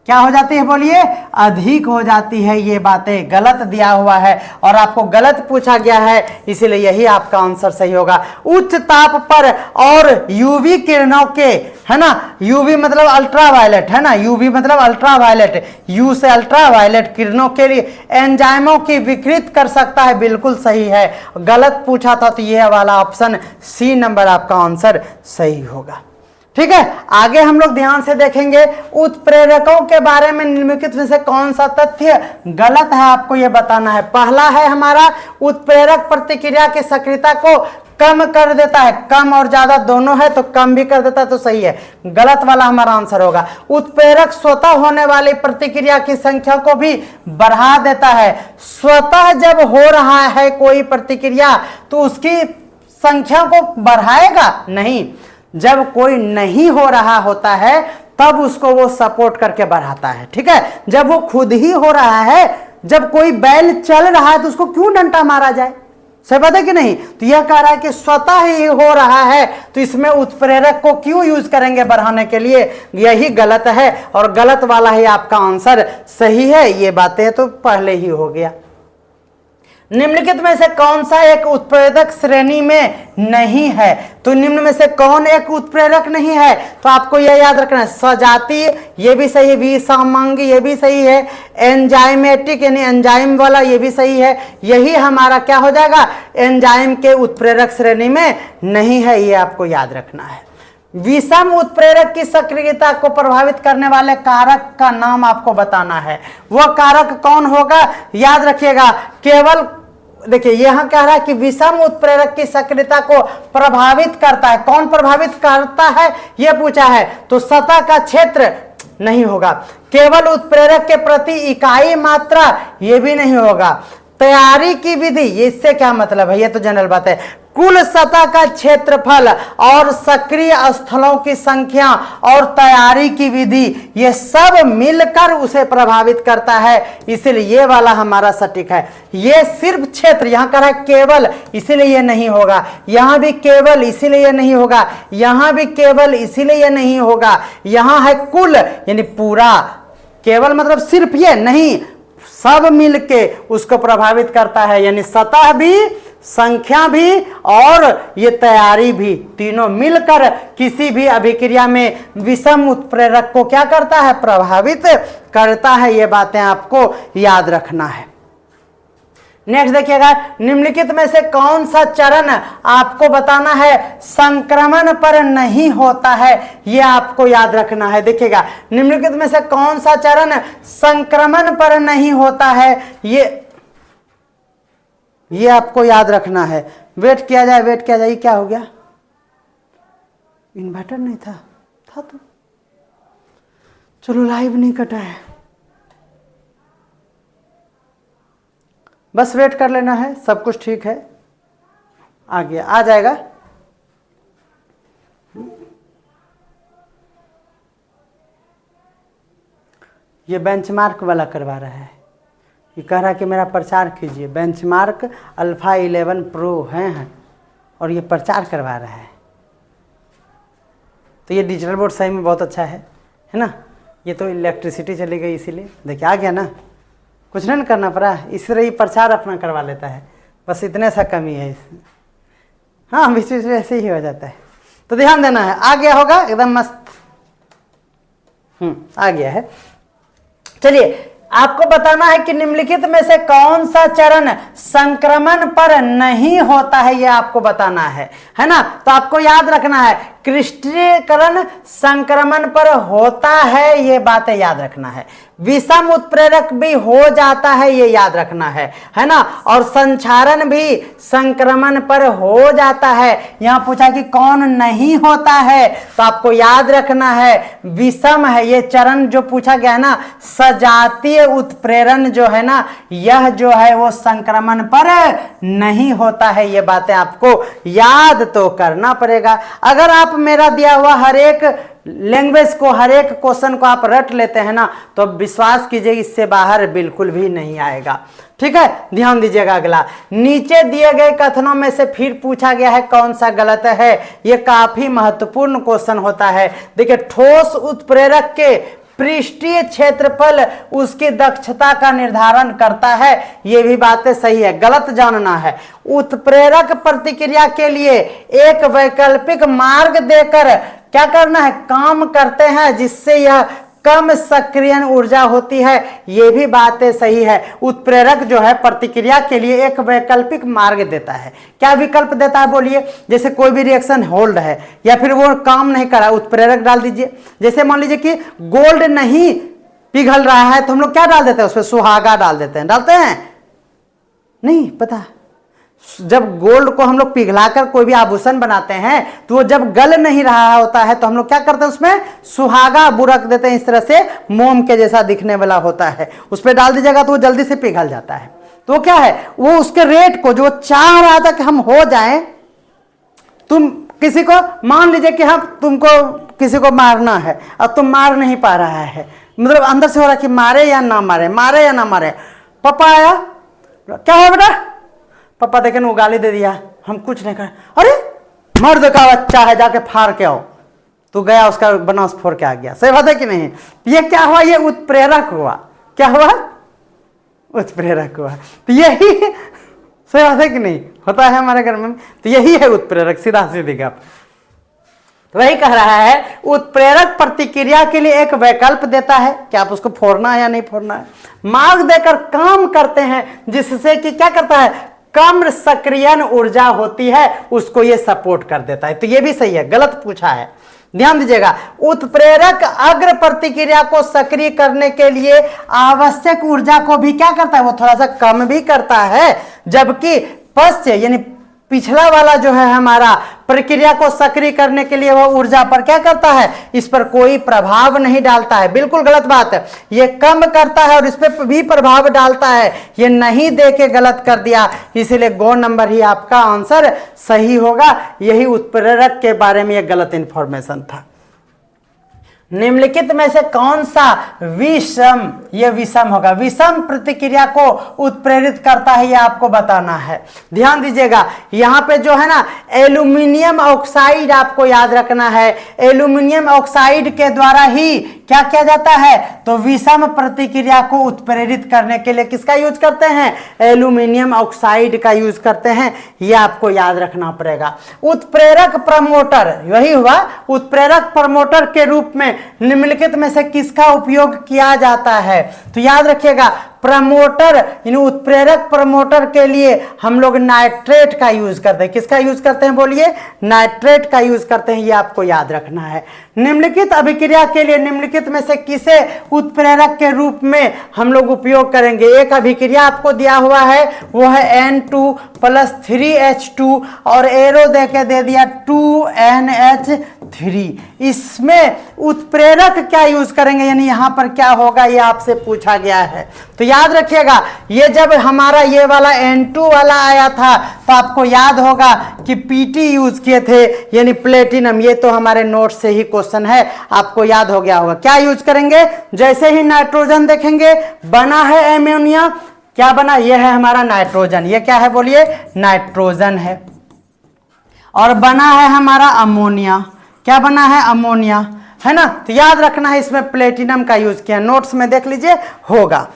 क्या हो जाती है बोलिए, अधिक हो जाती है। ये बातें गलत दिया हुआ है और आपको गलत पूछा गया है, इसीलिए यही आपका आंसर सही होगा। उच्च ताप पर और यूवी किरणों के, है ना, यूवी मतलब अल्ट्रा वायलेट, है ना, यूवी मतलब अल्ट्रा वायलेट, यू से अल्ट्रा वायलेट किरणों के लिए एंजाइमों की विकृत कर सकता है, बिल्कुल सही है। गलत पूछा था तो यह वाला ऑप्शन सी नंबर आपका आंसर सही होगा। ठीक है, आगे हम लोग ध्यान से देखेंगे उत्प्रेरकों के बारे में निम्नलिखित में से कौन सा तथ्य गलत है, आपको यह बताना है। पहला है हमारा, उत्प्रेरक प्रतिक्रिया की सक्रियता को कम कर देता है। कम और ज्यादा दोनों है, तो कम भी कर देता है तो सही है, गलत वाला हमारा आंसर होगा। उत्प्रेरक स्वतः होने वाली प्रतिक्रिया की संख्या को भी बढ़ा देता है। स्वतः जब हो रहा है कोई प्रतिक्रिया तो उसकी संख्या को बढ़ाएगा नहीं, जब कोई नहीं हो रहा होता है तब उसको वो सपोर्ट करके बढ़ाता है। ठीक है, जब वो खुद ही हो रहा है, जब कोई बैल चल रहा है तो उसको क्यों डंडा मारा जाए, सही बात है कि नहीं। तो यह कह रहा है कि स्वतः ही हो रहा है तो इसमें उत्प्रेरक को क्यों यूज करेंगे बढ़ाने के लिए, यही गलत है और गलत वाला ही आपका आंसर सही है। ये बातें तो पहले ही हो गया। निम्नलिखित में से कौन सा एक उत्प्रेरक श्रेणी में नहीं है, तो निम्न में से कौन एक उत्प्रेरक नहीं है, तो आपको यह याद रखना है। सजातीय ये भी सही है, विसंबंगी ये भी सही है, एंजाइमेटिक यानी एंजाइम वाला ये भी सही है। यही हमारा क्या हो जाएगा, एंजाइम के उत्प्रेरक श्रेणी में नहीं है, ये आपको याद रखना है। विषम उत्प्रेरक की सक्रियता को प्रभावित करने वाले कारक का नाम आपको बताना है। वह कारक कौन होगा, याद रखिएगा। केवल देखिए यहां कह रहा है कि विषम उत्प्रेरक की सक्रियता को प्रभावित करता है। कौन प्रभावित करता है यह पूछा है, तो सतह का क्षेत्र नहीं होगा। केवल उत्प्रेरक के प्रति इकाई मात्रा यह भी नहीं होगा। तैयारी की विधि, इससे क्या मतलब है, ये तो जनरल बात है। कुल सतह का क्षेत्रफल और सक्रिय स्थलों की संख्या और तैयारी की विधि, ये सब मिलकर उसे प्रभावित करता है, इसलिए ये वाला हमारा सटीक है। ये सिर्फ क्षेत्र, यहां कर है केवल, इसीलिए ये नहीं होगा। यहां भी केवल, इसीलिए ये नहीं होगा। यहां भी केवल, इसीलिए ये नहीं होगा। यहां है कुल यानी पूरा, केवल मतलब सिर्फ ये नहीं, सब मिलके उसको प्रभावित करता है, यानी सतह भी, संख्या भी और ये तैयारी भी, तीनों मिलकर किसी भी अभिक्रिया में विषम उत्प्रेरक को क्या करता है, प्रभावित करता है। ये बातें आपको याद रखना है। नेक्स्ट देखिएगा, निम्नलिखित में से कौन सा चरण आपको बताना है संक्रमण पर नहीं होता है, यह आपको याद रखना है। देखिएगा, निम्नलिखित में से कौन सा चरण संक्रमण पर नहीं होता है, ये आपको याद रखना है। वेट किया जाए, वेट किया जाए, क्या हो गया, इन्वर्टर नहीं था तो चलो लाइव नहीं कटा है, बस वेट कर लेना है, सब कुछ ठीक है, आ गया, आ जाएगा। ये बेंचमार्क वाला करवा रहा है, ये कह रहा है कि मेरा प्रचार कीजिए। बेंचमार्क अल्फा 11 प्रो हैं और ये प्रचार करवा रहा है। तो ये डिजिटल बोर्ड सही में बहुत अच्छा है ना। ये तो इलेक्ट्रिसिटी चली गई इसीलिए, देखिए आ गया ना, कुछ नहीं करना पड़ा, इस तरह ये प्रचार अपना करवा लेता है, बस इतने सा कमी है इसमें। हाँ, बीच बीच में ऐसे ही हो जाता है, तो ध्यान देना है। आ गया होगा एकदम मस्त, आ गया है। चलिए, आपको बताना है कि निम्नलिखित में से कौन सा चरण संक्रमण पर नहीं होता है, यह आपको बताना है ना। तो आपको याद रखना है, क्रिस्टलीकरण संक्रमण पर होता है, ये बातें याद रखना है। विषम उत्प्रेरक भी हो जाता है, ये याद रखना है ना। और संचारण भी संक्रमण पर हो जाता है। यहां पूछा कि कौन नहीं होता है, तो आपको याद रखना है विषम है ये चरण जो पूछा गया है ना। सजातीय उत्प्रेरण जो है ना, यह जो है वो संक्रमण पर नहीं होता है, ये बातें आपको याद तो करना पड़ेगा। अगर आप मेरा दिया हुआ हर एक लैंग्वेज को, हर एक क्वेश्चन को आप रट लेते हैं ना, तो विश्वास कीजिए इससे बाहर बिल्कुल भी नहीं आएगा। ठीक है, ध्यान दीजिएगा। अगला, नीचे दिए गए कथनों में से फिर पूछा गया है कौन सा गलत है, यह काफी महत्वपूर्ण क्वेश्चन होता है। देखिए, ठोस उत्प्रेरक के पृष्ठीय क्षेत्रफल उसकी दक्षता का निर्धारण करता है, ये भी बातें सही है, गलत जानना है। उत्प्रेरक प्रतिक्रिया के लिए एक वैकल्पिक मार्ग देकर क्या करना है, काम करते हैं, जिससे यह कम सक्रियण ऊर्जा होती है। ये भी बातें सही है। उत्प्रेरक जो है प्रतिक्रिया के लिए एक वैकल्पिक मार्ग देता है। क्या विकल्प देता है बोलिए? जैसे कोई भी रिएक्शन होल्ड है या फिर वो काम नहीं कर रहा, उत्प्रेरक डाल दीजिए। जैसे मान लीजिए कि गोल्ड नहीं पिघल रहा है तो हम लोग क्या डाल देते हैं? उसमें सुहागा डाल देते हैं। डालते हैं? नहीं पता। जब गोल्ड को हम लोग पिघलाकर कोई भी आभूषण बनाते हैं तो वो जब गल नहीं रहा होता है तो हम लोग क्या करते हैं? उसमें सुहागा बुरक देते हैं। इस तरह से मोम के जैसा दिखने वाला होता है, उस पर डाल दीजिएगा तो वो जल्दी से पिघल जाता है। तो क्या है, वो उसके रेट को जो चाह रहा था कि हम हो जाए, तुम किसी को मान लीजिए कि हम तुमको किसी को मारना है और तुम मार नहीं पा रहा है, मतलब अंदर से हो रहा है कि मारे या ना मारे, मारे या ना मारे। पापा आया, क्या हुआ बेटा? पापा देखे वो गाली दे दिया, हम कुछ नहीं कर। अरे मर्द का बच्चा है, जाके फाड़ के आओ। तो गया, उसका बनास फोड़ के आ गया। सही बात है कि नहीं? ये क्या हुआ? ये उत्प्रेरक हुआ। क्या हुआ? उत्प्रेरक हुआ। तो यही सही बात है कि नहीं? होता है हमारे घर में। तो यही है उत्प्रेरक, सीधा सीधी बात। तो वही कह रहा है, उत्प्रेरक प्रतिक्रिया के लिए एक वैकल्प देता है कि आप उसको फोड़ना है या नहीं फोड़ना है। मार्ग देकर काम करते हैं जिससे कि क्या करता है? कम सक्रियण ऊर्जा होती है, उसको ये सपोर्ट कर देता है। तो ये भी सही है, गलत पूछा है, ध्यान दीजिएगा। उत्प्रेरक अग्र प्रतिक्रिया को सक्रिय करने के लिए आवश्यक ऊर्जा को भी क्या करता है? वो थोड़ा सा कम भी करता है, जबकि पश्च यानी पिछला वाला जो है हमारा प्रक्रिया को सक्रिय करने के लिए वह ऊर्जा पर क्या करता है? इस पर कोई प्रभाव नहीं डालता है। बिल्कुल गलत बात है। ये कम करता है और इस पर भी प्रभाव डालता है। ये नहीं दे के गलत कर दिया, इसीलिए गो नंबर ही आपका आंसर सही होगा। यही उत्प्रेरक के बारे में यह गलत इंफॉर्मेशन था। निम्नलिखित में से कौन सा विषम, यह विषम होगा, विषम प्रतिक्रिया को उत्प्रेरित करता है, यह आपको बताना है। ध्यान दीजिएगा, यहां पे जो है ना एल्यूमिनियम ऑक्साइड आपको याद रखना है। एल्यूमिनियम ऑक्साइड के द्वारा ही क्या किया जाता है? तो विषम प्रतिक्रिया को उत्प्रेरित करने के लिए किसका यूज करते हैं? एल्यूमिनियम ऑक्साइड का यूज करते हैं। यह आपको याद रखना पड़ेगा। उत्प्रेरक प्रमोटर, वही हुआ, उत्प्रेरक प्रमोटर के रूप में निम्नलिखित में से किसका उपयोग किया जाता है? तो याद रखिएगा, प्रमोटर यानी उत्प्रेरक प्रमोटर के लिए हम लोग नाइट्रेट का यूज करते हैं। किसका यूज करते हैं बोलिए? नाइट्रेट का यूज करते हैं, ये आपको याद रखना है। निम्नलिखित अभिक्रिया के लिए निम्नलिखित में से किसे उत्प्रेरक के रूप में हम लोग उपयोग करेंगे? एक अभिक्रिया आपको दिया हुआ है, वो है N2 + 3H2 और एरो देके दे दिया 2NH3। इसमें उत्प्रेरक क्या यूज करेंगे, यानी यहां पर क्या होगा, ये आपसे पूछा गया है। तो याद रखिएगा, ये जब हमारा ये वाला N2 वाला आया था तो आपको याद होगा कि PT यूज किए थे, यानी प्लेटिनम। ये तो हमारे नोट से ही क्वेश्चन है, आपको याद हो गया होगा। क्या यूज करेंगे? जैसे ही नाइट्रोजन देखेंगे, बना है एमोनिया, क्या बना? ये है हमारा नाइट्रोजन। ये क्या है बोलिए? नाइट्रोजन है। और बना है हमारा अमोनिया। क्या बना है? अमोनिया, है ना? तो याद रखना है, इसमें प्लेटिनम का यूज किया। नोट्स में देख लीजिए, होगा।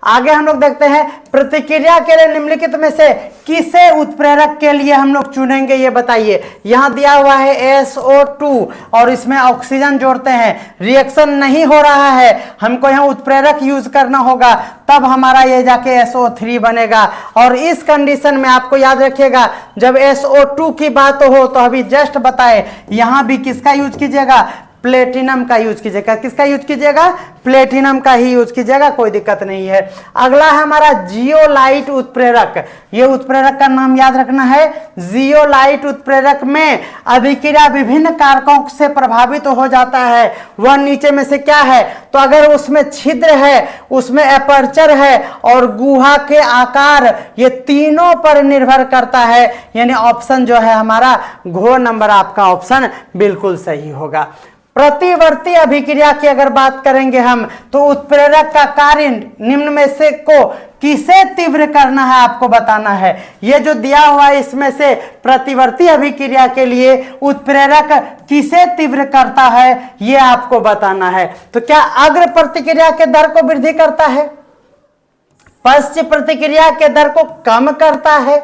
आगे हम लोग देखते हैं, प्रतिक्रिया के लिए निम्नलिखित में से किसे उत्प्रेरक के लिए हम लोग चुनेंगे, ये बताइए। यहां दिया हुआ है SO2 और इसमें ऑक्सीजन जोड़ते हैं, रिएक्शन नहीं हो रहा है, हमको यहां उत्प्रेरक यूज करना होगा, तब हमारा ये जाके SO3 बनेगा। और इस कंडीशन में आपको याद रखिएगा, जब SO2 की बात हो तो अभी जस्ट बताए, यहां भी किसका यूज कीजिएगा? प्लेटिनम का यूज कीजिएगा। किसका यूज कीजिएगा? प्लेटिनम का ही यूज कीजिएगा, कोई दिक्कत नहीं है। अगला है हमारा जियोलाइट उत्प्रेरक। ये उत्प्रेरक का नाम याद रखना है, जियोलाइट उत्प्रेरक में अभिक्रिया विभिन्न कारकों से प्रभावित हो जाता है। वह नीचे में से क्या है? तो अगर उसमें छिद्र है, उसमें एपर्चर है और गुहा के आकार, ये तीनों पर निर्भर करता है। यानी ऑप्शन जो है हमारा घ नंबर आपका ऑप्शन बिल्कुल सही होगा। प्रतिवर्ती अभिक्रिया की अगर बात करेंगे हम, तो उत्प्रेरक का कार्य निम्न में से को किसे तीव्र करना है आपको बताना है। ये जो दिया हुआ है इसमें से प्रतिवर्ती अभिक्रिया के लिए उत्प्रेरक किसे तीव्र करता है, ये आपको बताना है। तो क्या अग्र प्रतिक्रिया के दर को वृद्धि करता है? पश्च प्रतिक्रिया के दर को कम करता है?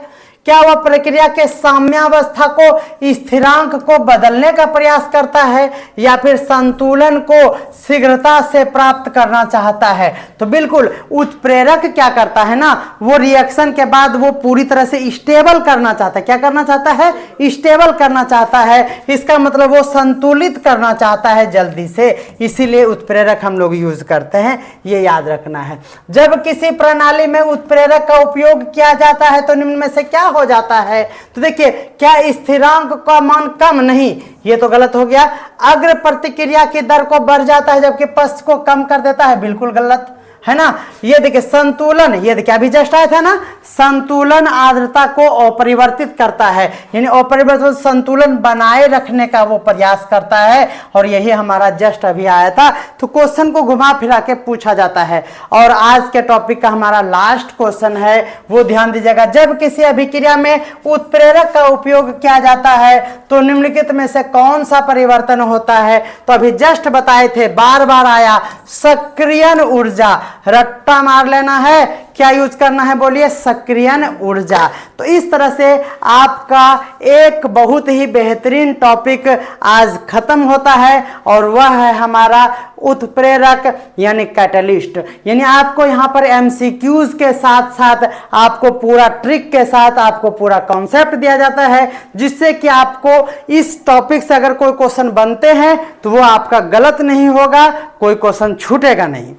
क्या वह प्रक्रिया के साम्यावस्था को, स्थिरांक को बदलने का प्रयास करता है या फिर संतुलन को शीघ्रता से प्राप्त करना चाहता है? तो बिल्कुल उत्प्रेरक क्या करता है ना, वो रिएक्शन के बाद वो पूरी तरह से स्टेबल करना चाहता है। क्या करना चाहता है? स्टेबल करना चाहता है। इसका मतलब वो संतुलित करना चाहता है जल्दी से, इसीलिए उत्प्रेरक हम लोग यूज करते हैं, ये याद रखना है। जब किसी प्रणाली में उत्प्रेरक का उपयोग किया जाता है तो निम्न में से क्या हो जाता है? तो देखिए, क्या स्थिरांक का मान कम नहीं, ये तो गलत हो गया। अग्र प्रतिक्रिया की दर को बढ़ जाता है जबकि पश्च को कम कर देता है, बिल्कुल गलत है ना। ये देखिए संतुलन, ये देखिए अभी जस्ट आया था ना, संतुलन आर्द्रता को अपरिवर्तित करता है, यानी अपरिवर्तित संतुलन बनाए रखने का वो प्रयास करता है, और यही हमारा जस्ट अभी आया था। तो क्वेश्चन को घुमा फिरा के पूछा जाता है। और आज के टॉपिक का हमारा लास्ट क्वेश्चन है, वो ध्यान दीजिएगा। जब किसी अभिक्रिया में उत्प्रेरक का उपयोग किया जाता है तो निम्नलिखित में से कौन सा परिवर्तन होता है? तो अभी जस्ट बताए थे, बार बार आया, सक्रियण ऊर्जा, रट्टा मार लेना है, क्या यूज करना है बोलिए? सक्रियण ऊर्जा। तो इस तरह से आपका एक बहुत ही बेहतरीन टॉपिक आज खत्म होता है, और वह है हमारा उत्प्रेरक यानी कैटलिस्ट। यानी आपको यहाँ पर एमसीक्यूज के साथ साथ आपको पूरा ट्रिक के साथ आपको पूरा कॉन्सेप्ट दिया जाता है, जिससे कि आपको इस टॉपिक से अगर कोई क्वेश्चन बनते हैं तो वो आपका गलत नहीं होगा, कोई क्वेश्चन छूटेगा नहीं।